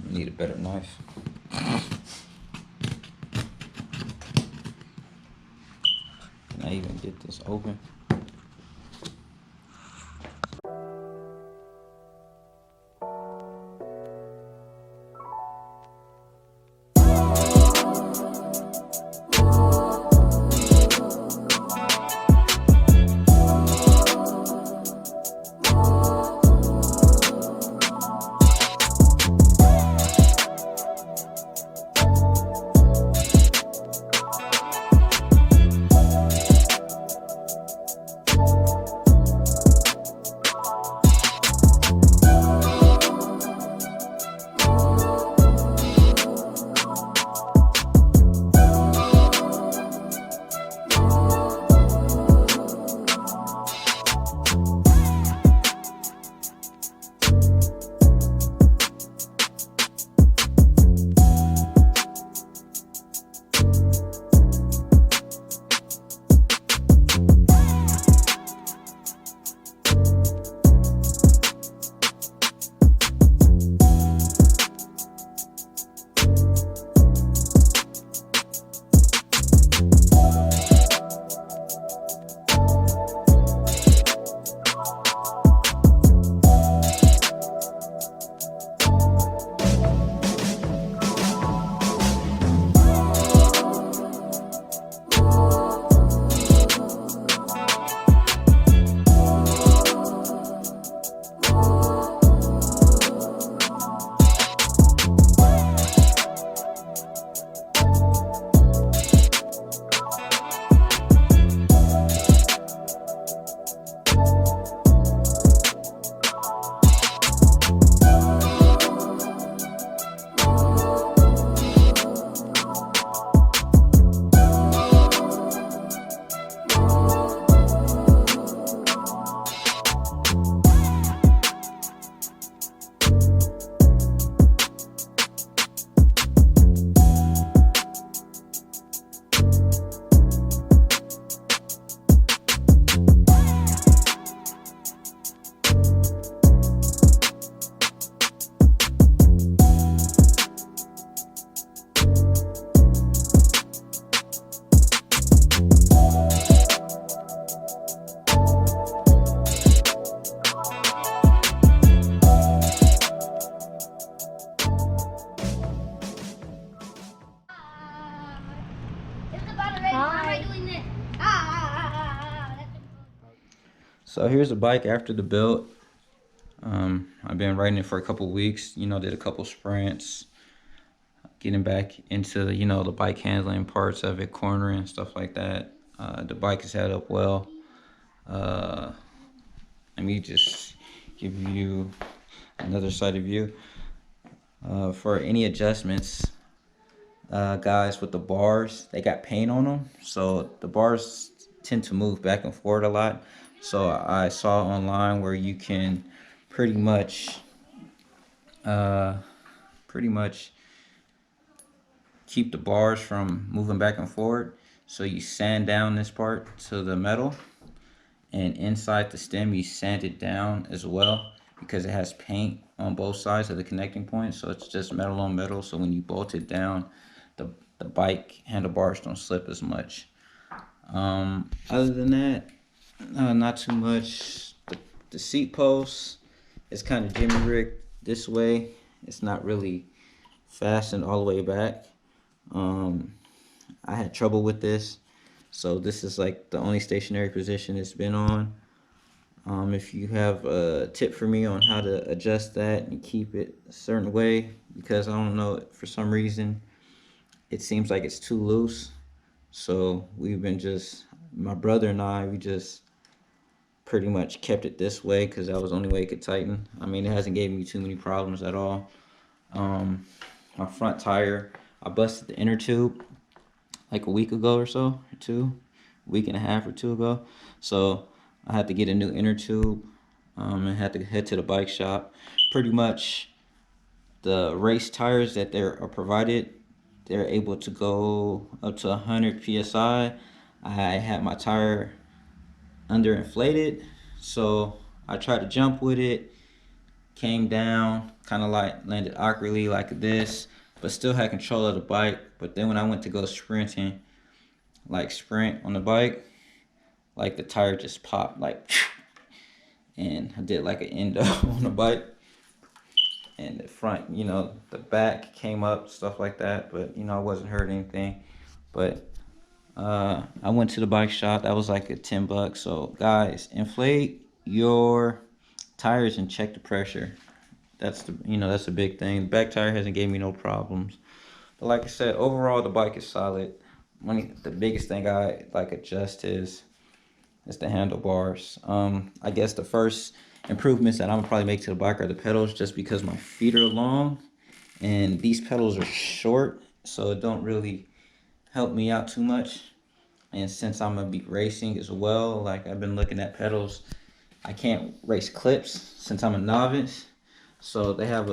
Need a better knife. Can I even get this open? So here's the bike after the build. I've been riding it for a couple weeks, did a couple sprints, getting back into, the bike handling parts of it, cornering, stuff like that. The bike is held up well. Let me just give you another side of view. For any adjustments, guys, with the bars, they got paint on them, so the bars tend to move back and forth a lot. So I saw online where you can pretty much keep the bars from moving back and forward. So you sand down this part to the metal, and inside the stem you sand it down as well, because it has paint on both sides of the connecting point. So it's just metal on metal, so when you bolt it down, the bike handlebars don't slip as much. Other than that, not too much. The seat post is kind of jimmy rigged this way. It's not really fastened all the way back. I had trouble with this, so this is like the only stationary position it's been on. If you have a tip for me on how to adjust that and keep it a certain way, because I don't know, for some reason it seems like it's too loose. So we've been my brother and I, we just pretty much kept it this way because that was the only way it could tighten. I mean, it hasn't gave me too many problems at all. My front tire, I busted the inner tube like a week ago or so, or two. week and a half or two ago. So I had to get a new inner tube, and had to head to the bike shop. Pretty much the race tires that are provided, they're able to go up to 100 psi. I had my tire underinflated, so I tried to jump with it, came down, kind of like landed awkwardly like this, but still had control of the bike. But then when I went to go sprinting, like sprint on the bike, like the tire just popped, like, and I did like an endo on the bike, and the front, the back came up, stuff like that. But I wasn't hurt anything. But I went to the bike shop. That was like a $10. So guys, inflate your tires and check the pressure. That's a big thing. The back tire hasn't gave me no problems. But like I said, overall the bike is solid. The biggest thing I like adjust is the handlebars. I guess the first improvements that I'm gonna probably make to the bike are the pedals, just because my feet are long and these pedals are short, so it don't really help me out too much. And since I'm gonna be racing as well, like I've been looking at pedals, I can't race clips since I'm a novice. So they have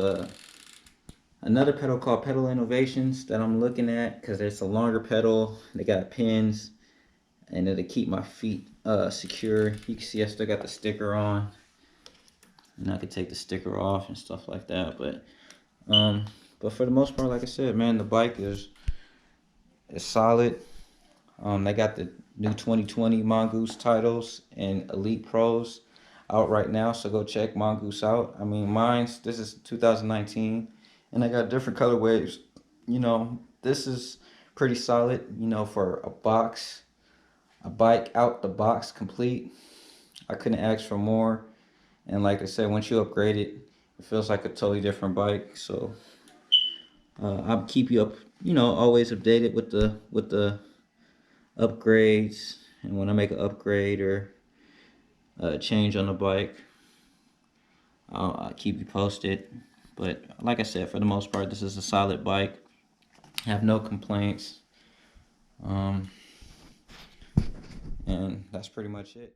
another pedal called Pedal Innovations that I'm looking at, because it's a longer pedal. They got pins, and it'll keep my feet secure. You can see I still got the sticker on, and I could take the sticker off and stuff like that. But for the most part, like I said, man, the bike is solid. They got the new 2020 Mongoose titles and Elite Pros out right now, so go check Mongoose out. I mean, this is 2019, and I got different colorways. This is pretty solid, for a bike out the box complete. I couldn't ask for more. And like I said, once you upgrade it, it feels like a totally different bike. So I'll keep you up, always updated with the upgrades, and when I make an upgrade or a change on the bike, I'll keep you posted. But like I said, for the most part, this is a solid bike. I have no complaints, and that's pretty much it.